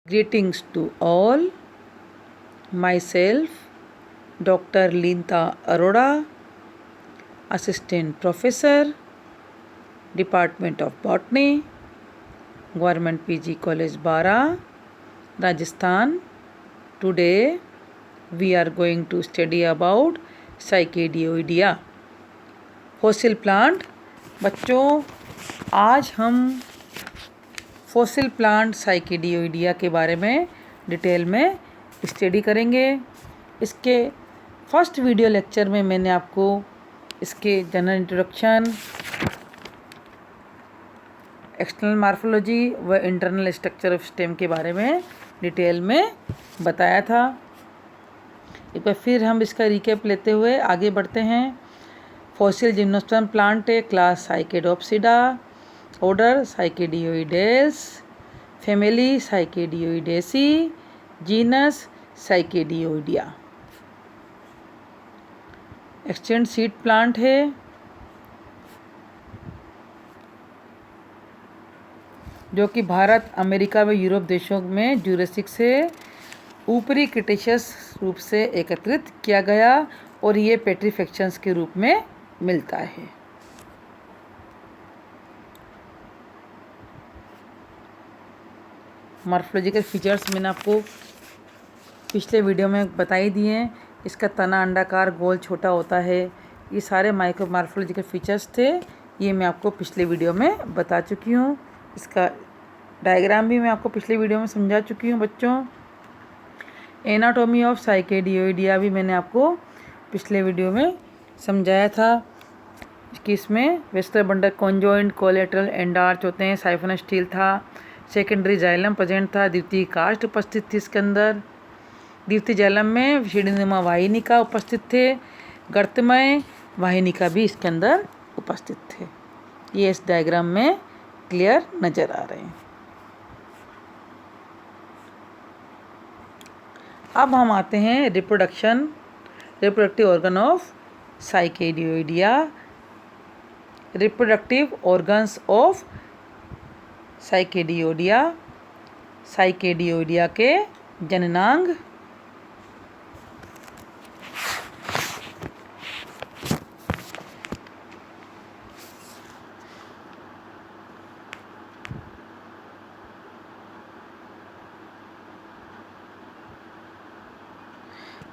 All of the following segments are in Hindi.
Greetings to all. Myself, Dr. Linta Arora, Assistant Professor, Department of Botany, Government PG College Bara, Rajasthan. Today we are going to study about Psychedioidea, fossil plant. बच्चों, आज हम फॉसिल प्लांट साइकेडियोइडिया के बारे में डिटेल में स्टडी करेंगे। इसके फर्स्ट वीडियो लेक्चर में मैंने आपको इसके जनरल इंट्रोडक्शन, एक्सटर्नल मार्फोलॉजी व इंटरनल स्ट्रक्चर ऑफ स्टेम के बारे में डिटेल में बताया था। एक बार फिर हम इसका रिकैप लेते हुए आगे बढ़ते हैं। फॉसिल जिम्नोस्पर्म प्लांट है, class Cycadopsida, order Cycadeoidales, family Cycadeoidaceae, genus Cycadeoidea. Extinct seed plant है। जो कि भारत, अमेरिका व यूरोप देशों में जूरासिक से ऊपरी क्रिटेशियस रूप से एकत्रित किया गया और ये पेट्रीफैक्शंस के रूप में मिलता है। मॉर्फोलॉजिकल फीचर्स मैंने आपको पिछले वीडियो में बता ही दिए हैं। इसका तना अंडाकार, गोल, छोटा होता है। ये सारे माइक्रो मॉर्फोलॉजिकल फीचर्स थे, ये मैं आपको पिछले वीडियो में बता चुकी हूँ। इसका डायग्राम भी मैं आपको पिछले वीडियो में समझा चुकी हूँ। बच्चों, एनाटॉमी ऑफ साइकेडियोइडिया भी मैंने आपको पिछले वीडियो में समझाया था कि इसमें Wester bundle conjoint, collateral and arch होते हैं। साइफन स्टील था। सेकेंडरी जाइलम प्रेजेंट था। द्वितीय कास्ट उपस्थित थी इसके अंदर। द्वितीय जाइलम में सीढ़ीनुमा वाहिनिका उपस्थित थे। गर्तमय वाहिनिका भी इसके अंदर उपस्थित थे। ये इस डायग्राम में क्लियर नजर आ रहे हैं। अब हम आते हैं reproductive organ of Cycadeoidea. Reproductive organs of Cycadeoidea के जननांग।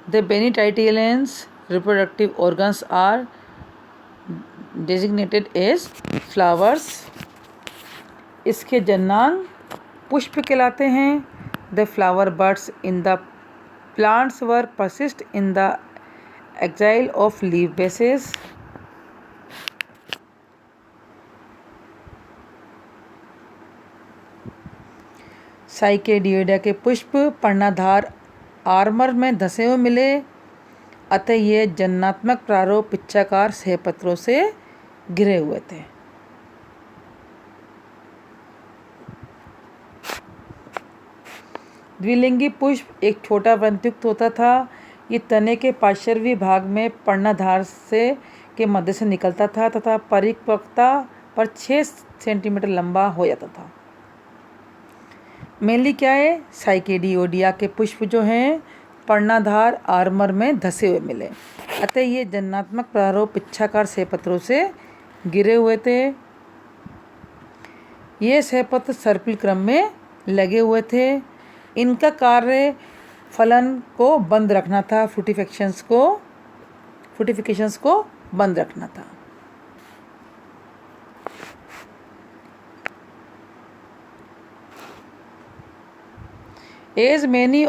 The Benititalians reproductive organs are designated as flowers. इसके जननांग पुष्प कहलाते हैं। The flower buds in the plants were persist in the axil of leaf bases. साइकेडियोइडिया के पुष्प पर्णाधार आर्मर में धसे हुए मिले, अतः ये जन्नात्मक प्रारूप पिच्छाकार सहपत्रों से घिरे हुए थे। द्विलिंगी पुष्प एक छोटा वृंतयुक्त होता था। ये तने के पार्श्वी भाग में पर्णाधार से के मध्य से निकलता था तथा परिपक्वता पर 6 सेंटीमीटर लंबा हो जाता था। मेनली क्या है, साइकेडियोइडिया के पुष्प जो हैं पर्णाधार आर्मर में धसे हुए मिले, अतः ये जन्नात्मक प्रारूप पिच्छाकार सहपत्रों से गिरे हुए थे। ये सहपत्र सर्पिल क्रम में लगे हुए थे। इनका कार्य फलन को बंद रखना था, फ्रूटिफिकेशंस को बंद रखना था। As many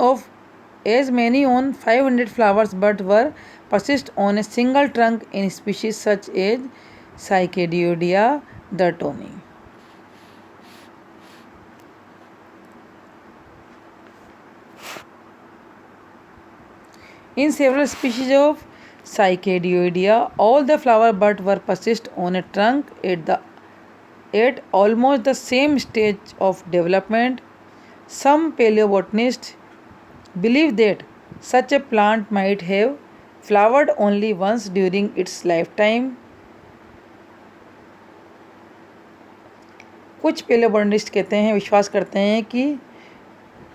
on 500 flowers but were persist on a single trunk in species such as Psychedioidea dartoni. In several species of Psychedioidea, all the flower buds were persist on a trunk at almost the same stage of development. Some paleobotanists believe that such a plant might have flowered only once during its lifetime. कुछ paleobotanists कहते हैं, विश्वास करते हैं कि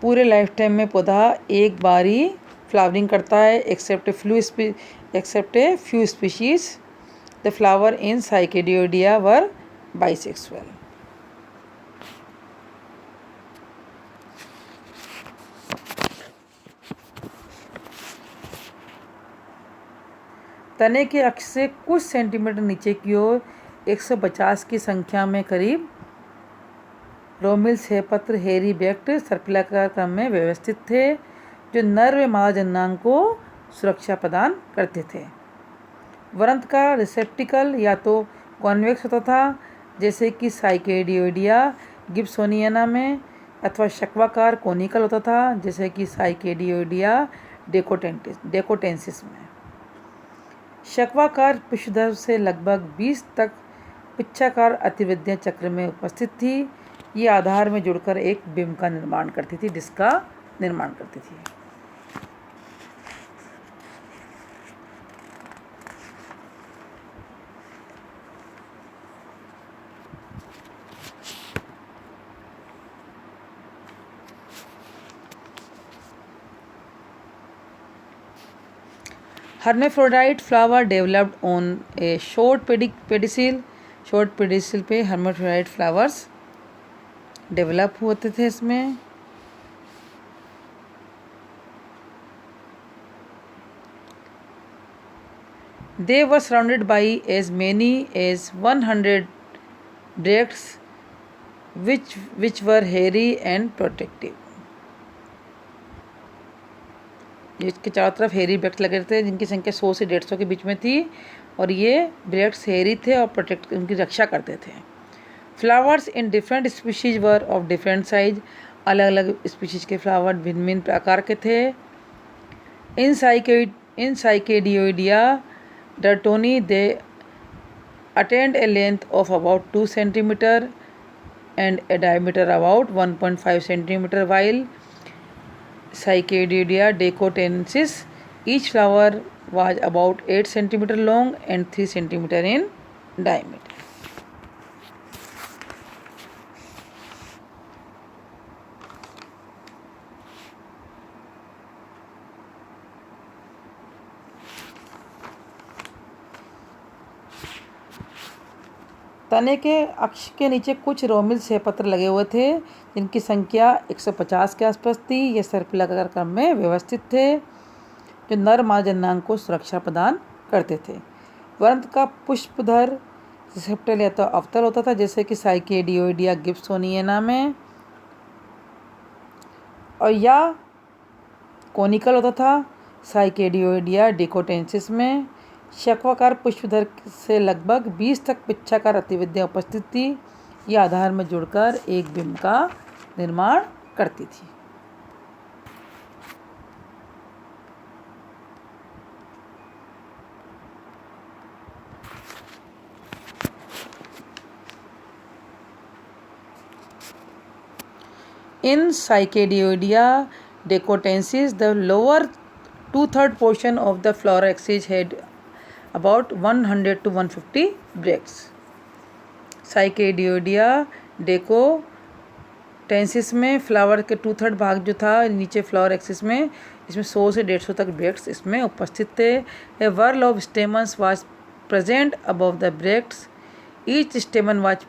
पूरे लाइफ टाइम में पौधा एक बार ही फ्लावरिंग करता है except a few species. The flower in Cycadeoidea were bisexual. तने के अक्ष से कुछ सेंटीमीटर नीचे की ओर 150 की संख्या में करीब रोमिल छहपत्र हेरी बेक्ट सर्पिलाकार क्रम में व्यवस्थित थे, जो नर व मादा जननांग को सुरक्षा प्रदान करते थे। वरंत का रिसेप्टिकल या तो कॉन्वेक्स होता था, जैसे कि साइकेडियोडिया गिब्सोनियाना में, अथवा शक्वाकार कोनिकल होता था, जैसे कि साइकेडियोडिया डेकोटेंसिस में। शक्वाकार पुष्पधर से लगभग 20 तक पिच्छाकार अतिवृद्धियाँ चक्र में उपस्थित थी। ये आधार में जुड़कर एक बिंब का निर्माण करती थी, जिसका निर्माण करती थी। hermaphrodite flower developed on a short pedicel। Short pedicel पे hermaphrodite flowers डेवलप होते थे। इसमें they were surrounded by as many as 100 bracts which were hairy and protective। इसके चारों तरफ हेरी ब्रेक्ट्स लगे थे, जिनकी संख्या 100 से 150 के बीच में थी, और ये ब्रेक्ट्स हेरी थे और प्रोटेक्ट उनकी रक्षा करते थे। Flowers in different species were of different size. अलग अलग स्पीशीज के फ्लावर भिन्न भिन्न आकार के थे। In Cycadeoidea dartonii they attained a length of about 2 centimetre and a diameter about 1.5 centimetre, while Saicadidia decotensis, each flower was about 8 cm long and 3 cm in diameter। तने के अक्ष के नीचे कुछ रोमिल छहपत्र लगे हुए थे, जिनकी संख्या 150 के आसपास थी। ये सर्पिलाकार क्रम में व्यवस्थित थे, जो नर मादा जननांग को सुरक्षा प्रदान करते थे। वरंत का पुष्पधर रिसेप्टल या तो अवतल होता था, जैसे कि साइकेडियोडिया गिब्सोनियाना में, और या कोनिकल होता था साइकेडियोडिया डेकोटेंसिस में। शक्वाकार पुष्पधर से लगभग 20 तक पिच्छाकार अतिविधियाँ उपस्थित थी। ये आधार में जुड़कर एक बिंब का निर्माण करती थी। In Saicadioidea decotensis, the lower 2/3 portion of the flower axis had about 100 to 150 bracts। साइकेडियोडिया डेकोटेंसिस में फ्लावर के 2/3 भाग जो था नीचे फ्लावर एक्सिस में, इसमें 100 से 150 तक ब्रेक्ट्स इसमें उपस्थित थे। A whorl of stamens was present above the bracts. Each stamen was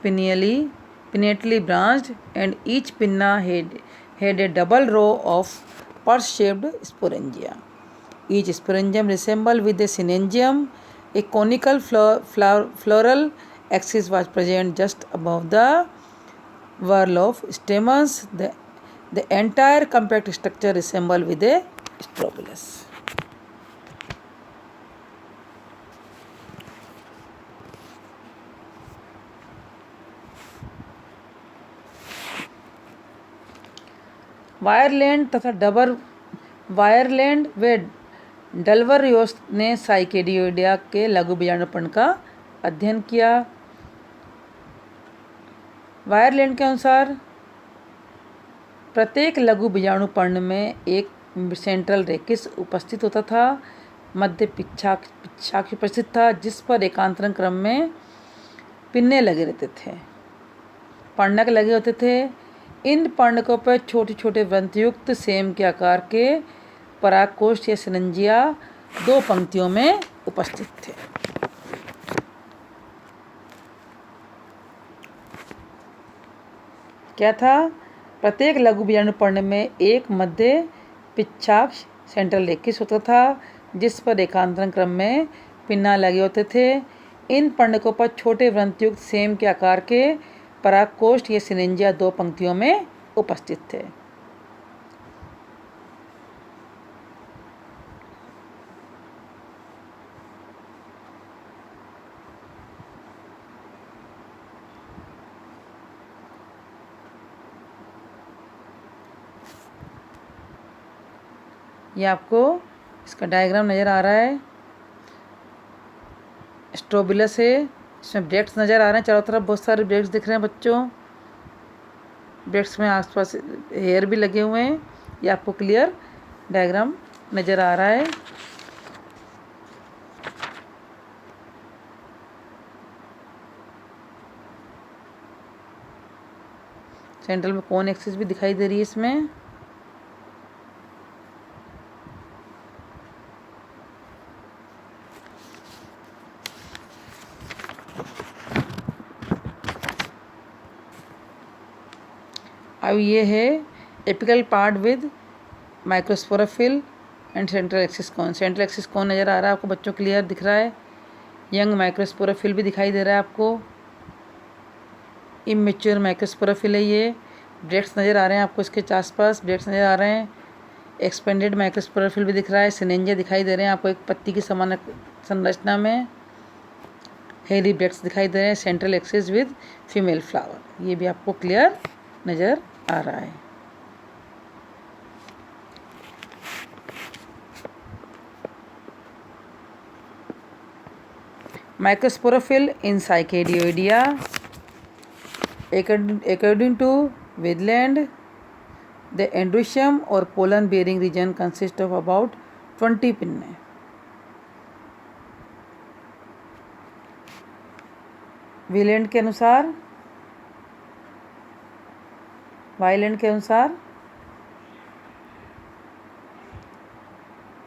pinnately branched and each pinna had a double row of purse-shaped sporangia। Each sporangium resembled with a synangium। A conical floral axis was present just above the whorl of stamens। The entire compact structure resembled with a strobilus। वायरलैंड तथा डबर वायरलैंड व डल्वरयोस ने साइकेडियोडिया के लघु बीजाणुपर्ण का अध्ययन किया। वायरलैंड के अनुसार प्रत्येक लघु बीजाणुपर्ण में एक सेंट्रल रेकिस उपस्थित होता था। मध्य पिच्छाक्ष उपस्थित था, जिस पर एकांतरण क्रम में पिन्ने लगे रहते थे, पर्णक लगे होते थे। इन पर्णकों पर छोटे छोटे वृंतयुक्त सेम के आकार के परागकोष्ठ या सिनंजिया 2 पंक्तियों में उपस्थित थे। क्या था? प्रत्येक लघु बीजाणु पर्ण में एक मध्य पिच्छाक्ष सेंट्रल एक्सिस होता था जिस पर एकांतरण क्रम में पिन्ना लगे होते थे। इन पर्णकों पर छोटे वृंतयुक्त सेम के आकार के परागकोष्ठ या सिनंजिया 2 पंक्तियों में उपस्थित थे। ये आपको इसका डायग्राम नज़र आ रहा है। स्ट्रोबिलस है, इसमें ब्रैक्ट्स नज़र आ रहे हैं, चारों तरफ बहुत सारे ब्रैक्ट्स दिख रहे हैं बच्चों। ब्रैक्ट्स में आसपास हेयर भी लगे हुए हैं। ये आपको क्लियर डायग्राम नज़र आ रहा है। सेंट्रल में कोन एक्सिस भी दिखाई दे रही है इसमें। अब ये है apical part with microsporophyll and central axis cone. Central axis cone नज़र आ रहा है आपको बच्चों, क्लियर दिख रहा है। यंग माइक्रोस्पोरोफिल भी दिखाई दे रहा है आपको। इमेच्योर माइक्रोस्पोरोफिल है ये। ब्रैक्ट्स नज़र आ रहे हैं आपको, इसके आसपास ब्रैक्ट्स नज़र आ रहे हैं। एक्सपेंडेड माइक्रोस्पोरोफिल भी दिख रहा है। सिनेंजिया दिखाई दे रहे हैं आपको एक पत्ती की समान संरचना में। हेयरी ब्रैक्ट्स दिखाई दे रहे हैं। Central axis with female flower, ये भी आपको क्लियर नज़र आ रहा है। Microsporophyll in Cycadioidea. According to Wheatland, the endoecium or pollen bearing region consists of about 20 pinnae. Wheatland के अनुसार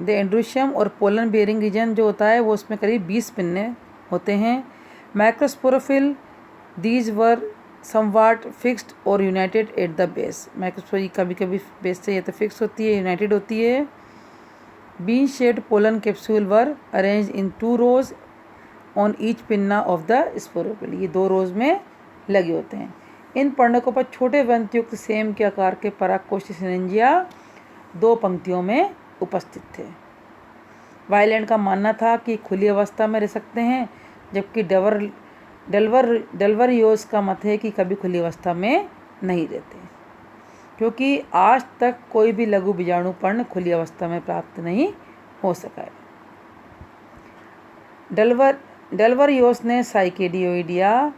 द एंड्रोशियम और पोलन बेयरिंग रीजन जो होता है वो उसमें करीब 20 पिन्ने होते हैं। माइक्रोस्पोरोफिल दीज वर समवाट फिक्स्ड और यूनाइटेड एट द बेस। माइक्रोस्पोरी कभी कभी बेस से या तो फिक्स होती है, यूनाइटेड होती है। Bean shaped pollen capsule were arrange in 2 rows on each pinna of the sporophyll. ये 2 rows में लगे होते हैं। इन पर्णकों पर छोटे वृंतयुक्त सेम के आकार के परागकोष्ठ सिनेंजिया 2 पंक्तियों में उपस्थित थे। वायलैंड का मानना था कि खुली अवस्था में रह सकते हैं, जबकि डलवरियोस का मत है कि कभी खुली अवस्था में नहीं रहते, क्योंकि आज तक कोई भी लघु बीजाणु पर्ण खुली अवस्था में प्राप्त नहीं हो सका है। डलवरियोस ने साइकेडियोइडिया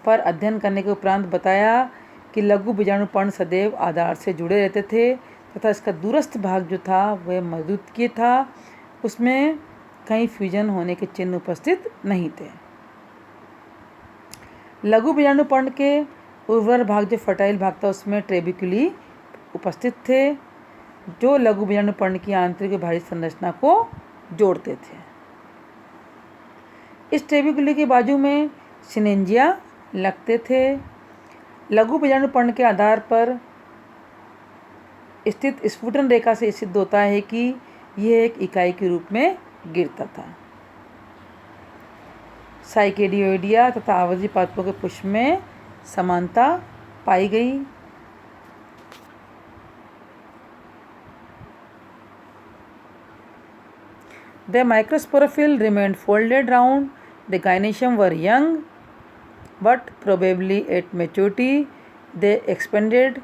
पर अध्ययन करने के उपरांत बताया कि लघु बीजाणु पर्ण सदैव आधार से जुड़े रहते थे तथा इसका दूरस्थ भाग जो था वह मजबूत था, उसमें कहीं फ्यूजन होने के चिन्ह उपस्थित नहीं थे। लघु बीजाणु पर्ण के उर्वर भाग जो फर्टाइल भाग था उसमें ट्रेबिकुली उपस्थित थे, जो लघु बीजाणु पर्ण की आंतरिक और बाहरी संरचना को जोड़ते थे। इस ट्रेबिकुली के बाजू में सिनेंजिया लगते थे। लघु बीजाणु पर्ण के आधार पर स्थित स्फुटन रेखा से सिद्ध होता है कि यह एक इकाई के रूप में गिरता था। साइकेडियोइडिया तथा आवर्ती पादपों के पुष्प में समानता पाई गई। The microsporophyll remained folded round. The gynoecium were young, but probably at maturity they expanded.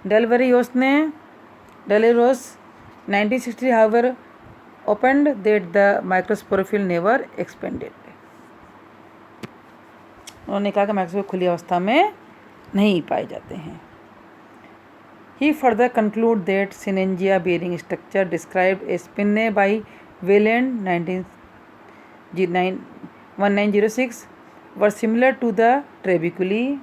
Delverios 1960 however opened that the microsporophyll never expanded. उन्होंने कहा कि माइक्रोस्पोर खुली अवस्था में नहीं पाए जाते हैं। He further concluded that Sinengia bearing structure described as pinnae by Wheatland 1906 were similar to the trabeculae.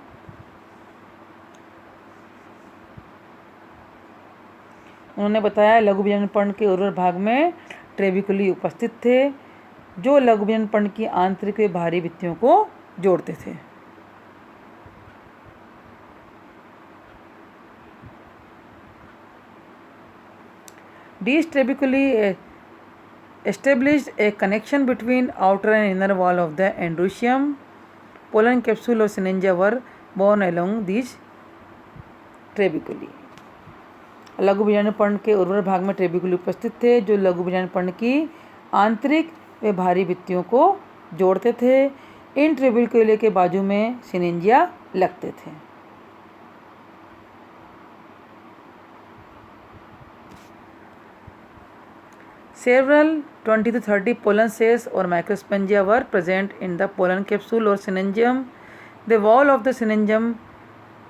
उन्होंने बताया लघु बीजाणु पर्ण के उर्वर भाग में ट्रेबिकुली उपस्थित थे जो लघु बीजाणु पर्ण की आंतरिक व बाहरी भित्तियों को जोड़ते थे। These trabeculae established a connection between outer and inner wall of the endometrium. Pollen capsule or Sinengia were born along these trabeculae. लघु बीजाणु पर्ण के उर्वर भाग में ट्रेबिकुली उपस्थित थे जो लघु बीजाणु पर्ण की आंतरिक व बाहरी भित्तियों को जोड़ते थे। इन ट्रेबिकुले के बाजू में सिनेंजिया लगते थे। Several 20 to 30 pollen cells or microspongia were present in the pollen capsule or synengium. The wall of the synengium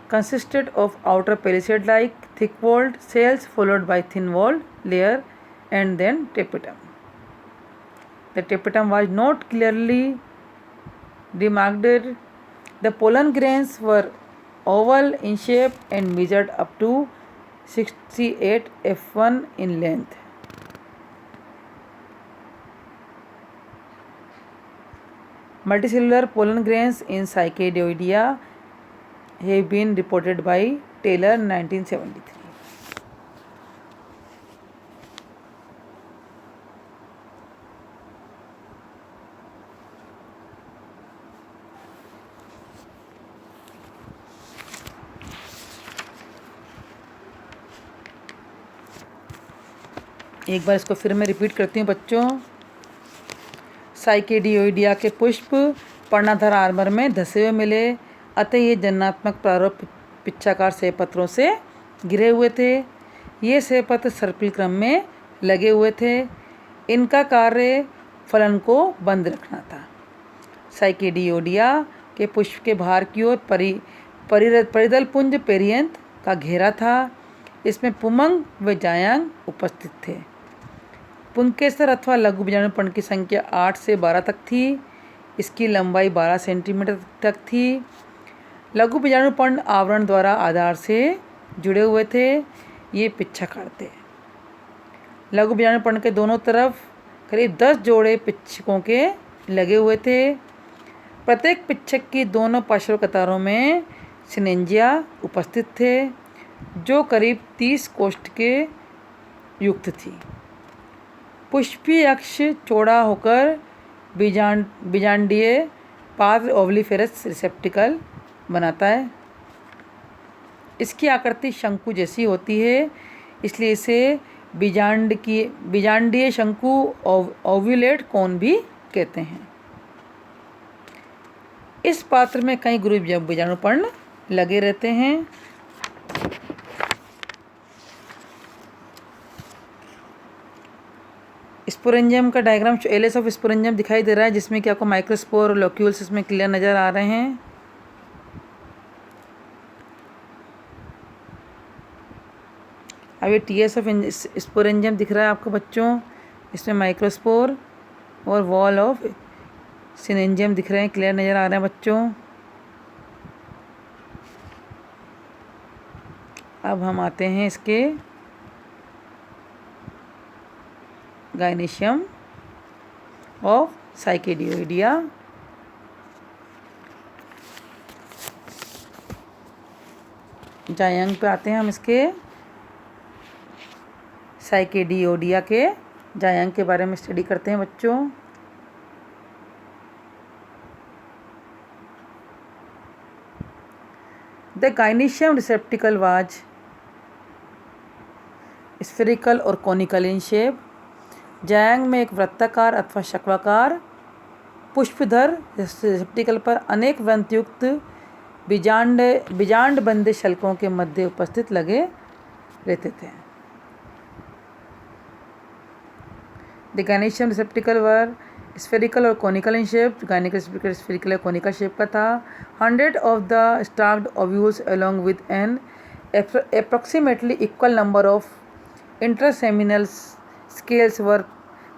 consisted of outer palisade-like thick-walled cells followed by thin-walled layer and then tapetum. The tapetum was not clearly demarcated. The pollen grains were oval in shape and measured up to 68 f1 in length. Multicellular pollen grains in Cycadioidea have been reported by Taylor 1973. एक बार इसको फिर मैं रिपीट करती हूँ बच्चों। साइकेडियोइडिया के पुष्प पर्णाधार आर्मर में धसे हुए मिले, अतः ये जन्नात्मक प्रारूप पिच्छाकार सेहपत्रों से घिरे हुए थे। ये सेहपत्र सर्पिल क्रम में लगे हुए थे। इनका कार्य फलन को बंद रखना था। साइकेडियोडिया के पुष्प के बाहर की ओर परिदल पुंज पेरियंत का घेरा था। इसमें पुमंग व जायांग उपस्थित थे। पुंकेसर अथवा लघु बीजाणु पर्ण की संख्या 8 से 12 तक थी। इसकी लंबाई 12 सेंटीमीटर तक थी। लघु बीजाणु पर्ण आवरण द्वारा आधार से जुड़े हुए थे। ये पिच्छाकार थे। लघु बीजाणु पर्ण के दोनों तरफ करीब 10 जोड़े पिच्छकों के लगे हुए थे। प्रत्येक पिच्छक की दोनों पार्श्व कतारों में सिनेंजिया उपस्थित थे जो करीब 30 कोष्ठ के युक्त थी। पुष्पीय अक्ष चौड़ा होकर बीजांडीय पात्र ओवलिफेरस रिसेप्टिकल बनाता है। इसकी आकृति शंकु जैसी होती है, इसलिए इसे बीजांडीय शंकु ओव्यूलेट कोन भी कहते हैं। इस पात्र में कई गुरु बीजाणु पर्ण लगे रहते हैं। स्पोरेंजियम का डायग्राम एलेस ऑफ स्पोरेंजियम दिखाई दे रहा है, जिसमें कि आपको माइक्रोस्पोर और लोक्यूल्स इसमें क्लियर नज़र आ रहे हैं। अब ये टीएस ऑफ स्पोरेंजियम दिख रहा है आपको बच्चों। इसमें माइक्रोस्पोर और वॉल ऑफ सिनेंजियम दिख रहे हैं, क्लियर नज़र आ रहे हैं बच्चों। अब हम आते हैं इसके गाइनेशियम ऑफ साइकेडियोइडिया। जायंग पे आते हैं हम इसके साइकेडियोडिया के जायंग के बारे में स्टडी करते हैं बच्चों। द गाइनेशियम रिसेप्टिकल वाज स्फेरिकल और कोनिकल इन शेप। जायंग में एक वृत्ताकार अथवा शक्वाकार पुष्पधर रिसेप्टिकल पर अनेक वृंतयुक्त बीजांड बंदे शल्कों के मध्य उपस्थित लगे रहते थे। The gynaecium receptacle were spherical और conical in shape. Gynaecium receptacle spherical और कोनिकल शेप का था। 100 of the stalked ovules along with an approximately equal number of intraseminal scales were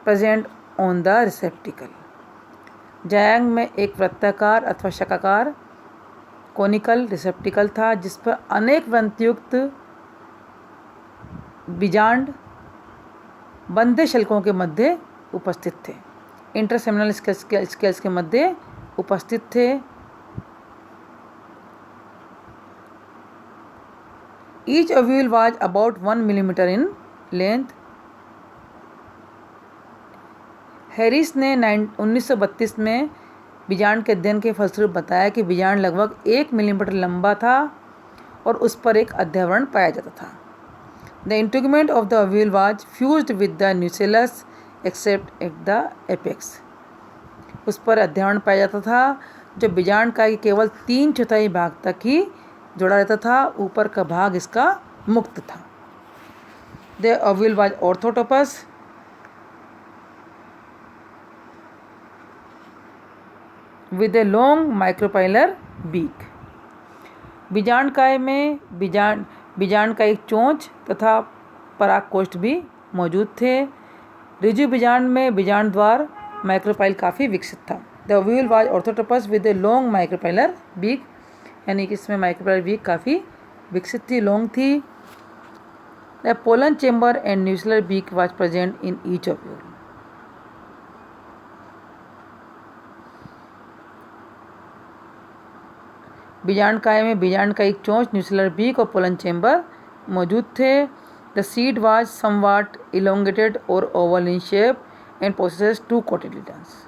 present on the receptacle. जायंग में एक वृत्ताकार अथवा शंक्वाकार कोनिकल रिसेप्टिकल था जिस पर अनेक व्रंतयुक्त बीजांड बंधे शल्कों के मध्य उपस्थित थे, इंटरसेमिनल स्केल्स के मध्य उपस्थित थे। Each ovule was about 1 millimetre in length. Harris ने 1932 में बीजांड के अध्ययन के फलस्वरूप बताया कि बीजांड लगभग 1 मिलीमीटर लंबा था और उस पर एक अध्यावरण पाया जाता था। The integument of the ovule was fused with the nucellus accept at the apex. उस पर अध्यावरण पाया जाता था जो बीजांड का केवल 3/4 भाग तक ही जोड़ा रहता था, ऊपर का भाग इसका मुक्त था। The ovule was orthotropous with a long micropylar beak. बीजांडकाय में बीजांड का एक चोंच तथा परागकोष्ठ भी मौजूद थे। ऋजु बीजांड में बीजांड द्वार माइक्रोपाइल काफ़ी विकसित था। The ovule was orthotropous with a long micropylar beak, यानी कि इसमें माइक्रोपाइलर बीक काफ़ी विकसित थी, लॉन्ग थी। The pollen chamber and nucellar beak was present in each ovule. बीजांडकाय में बीजांड का एक चोंच, न्यूसेलर बीक और पोलन चेम्बर मौजूद थे। The seed was somewhat elongated और oval in shape and possesses 2 cotyledons.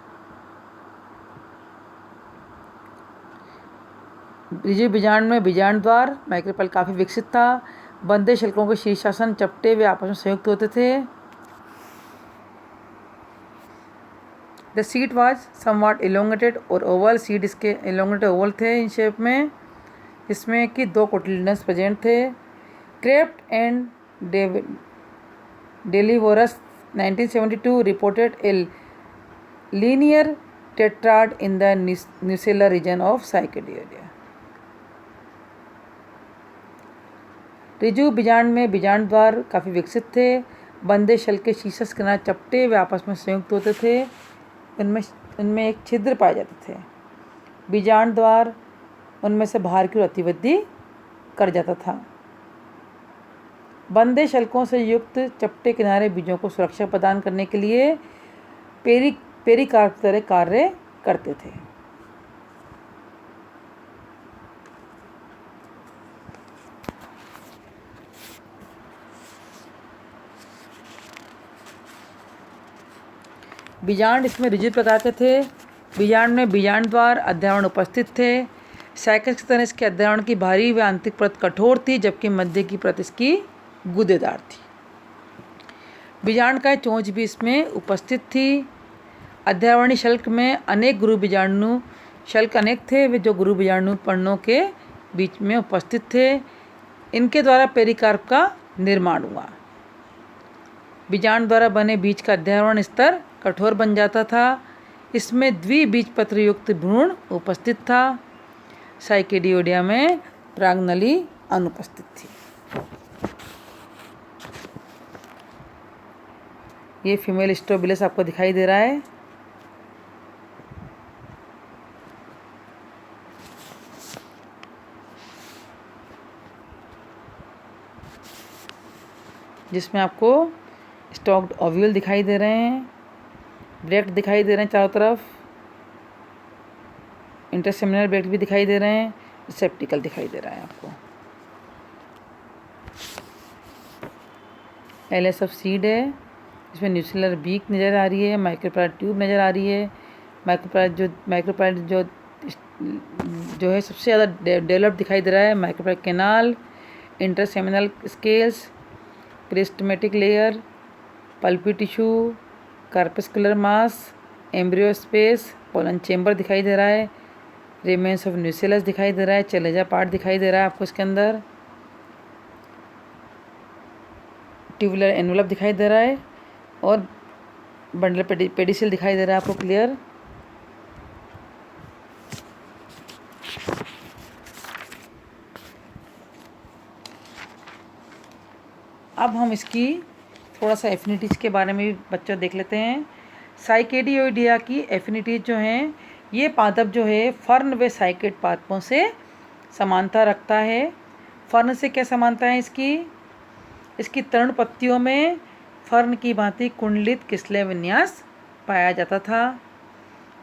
ऋजु बीजांड में बीजांड द्वार माइक्रोपाइल काफ़ी विकसित था। बंधे शल्कों के शीर्षासन चपटे वे आपस में संयुक्त होते थे। The seed was somewhat elongated और ओवल, सीड इसके इलोंगेटेड ओवल थे इन शेप में, जिसमें कि 2 कोटिलिडन्स प्रेजेंट थे। Crepet and Delevoryas 1972 reported a linear tetrad in the nucellar region of Cycadeoidea. ऋजु बीजांड में बीजांड द्वार काफ़ी विकसित थे। बंधे शल के शीर्षक किनारे चपटे वे आपस में संयुक्त होते थे, उनमें एक छिद्र पाए जाते थे। बीजांड द्वार उनमें से बाहर की ओर अतिवृद्धि कर जाता था। बंधे शल्कों से युक्त चपटे किनारे बीजों को सुरक्षा प्रदान करने के लिए पेरिकार्प की तरह कार्य करते थे। बीजांड इसमें रिजिड प्रकार के थे। बीजांड में बीजांड द्वार अध्यावरण उपस्थित थे। साइकस की तरह इसके अध्यावरण की बाहरी व आंतरिक परत कठोर थी, जबकि मध्य की परत इसकी गूदेदार थी। बीजांड का चोंच भी इसमें उपस्थित थी। अध्यावरणी शल्क में अनेक गुरु बीजाणु शल्क अनेक थे, वे जो गुरु बीजाणु पर्णों के बीच में उपस्थित थे। इनके द्वारा पेरिकार्प का निर्माण हुआ। बीजांड द्वारा बने बीज का अध्यावरण स्तर कठोर बन जाता था। इसमें द्विबीजपत्र युक्त भ्रूण उपस्थित था। साइकेडियोडिया में प्राग्नली अनुपस्थित थी। ये फीमेल स्ट्रोबिलस आपको दिखाई दे रहा है। जिसमें आपको स्टॉक्ड ओव्यूल दिखाई दे रहे हैं, ब्रैक्ट दिखाई दे रहे हैं चारों तरफ, इंटरसेमिनल ब्रैक्ट भी दिखाई दे रहे हैं, रिसेप्टिकल दिखाई दे रहा है आपको। एलएस ऑफ सीड है, इसमें न्यूसेलर बीक नज़र आ रही है, माइक्रोपाइल ट्यूब नज़र आ रही है। माइक्रोपाइल जो है सबसे ज़्यादा डेवलप दिखाई दे रहा है। Micropyle canal, interseminal scales, peristomatic layer, pulpy tissue, corpuscular mass, embryo space, pollen chamber दिखाई दे रहा है, रिमेन्स ऑफ न्यूसेलस दिखाई दे रहा है, चलेजा पार्ट दिखाई दे रहा है आपको इसके अंदर, ट्यूबुलर एनवलप दिखाई दे रहा है और बंडल पेडिसिल दिखाई दे रहा है आपको क्लियर। अब हम इसकी थोड़ा सा एफिनिटीज़ के बारे में भी बच्चों देख लेते हैं। साइकेडियोइडिया की एफिनिटीज जो हैं, ये पादप जो है फर्न व साइकेड पादपों से समानता रखता है। फर्न से क्या समानता है इसकी तरुण पत्तियों में फर्न की भांति कुंडलित किस्ले विन्यास पाया जाता था।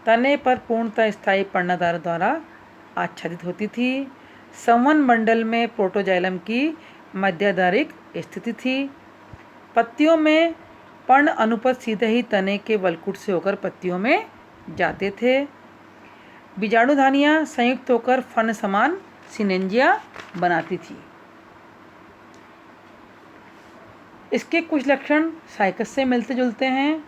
तने पर पूर्णतः स्थायी पर्णधार द्वारा आच्छादित होती थी। संवहन मंडल में प्रोटोजाइलम की मध्याधारिक स्थिति थी। पत्तियों में पर्ण अनुपद सीधे ही तने के वलकुट से होकर पत्तियों में जाते थे। बीजाणुधानियाँ संयुक्त होकर फन समान सिनेंजिया बनाती थी। इसके कुछ लक्षण साइकस से मिलते जुलते हैं।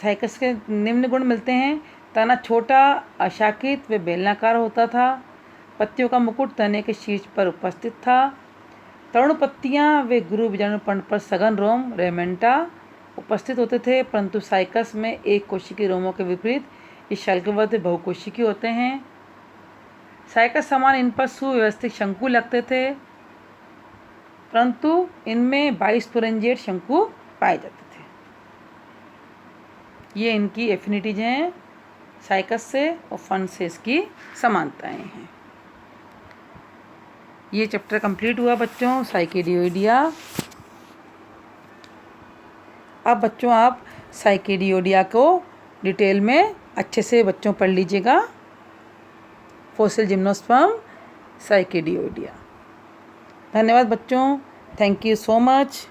साइकस के निम्न गुण मिलते हैं। तना छोटा, अशाखित व बेलनाकार होता था। पत्तियों का मुकुट तने के शीर्ष पर उपस्थित था। तरुण पत्तियां व गुरु बीजाणुपर्ण पर सघन रोम रेमेंटा उपस्थित होते थे, परंतु साइकस में एक कोशिकीय रोमों के विपरीत ये शल्कबद्ध बहुकोशिकीय होते हैं। साइकस समान इन पर सुव्यवस्थित शंकु लगते थे, परंतु इनमें 22 स्पोरेंजिएट शंकु पाए जाते थे। ये इनकी एफिनिटीज हैं साइकस से, और फन से इसकी समानताएं हैं। ये चैप्टर कंप्लीट हुआ बच्चों, साइकेडियोइडिया। अब बच्चों आप साइकेडियोइडिया को डिटेल में अच्छे से बच्चों पढ़ लीजिएगा। Fossil gymnosperm, Cycadeoidea. धन्यवाद बच्चों, थैंक यू सो मच।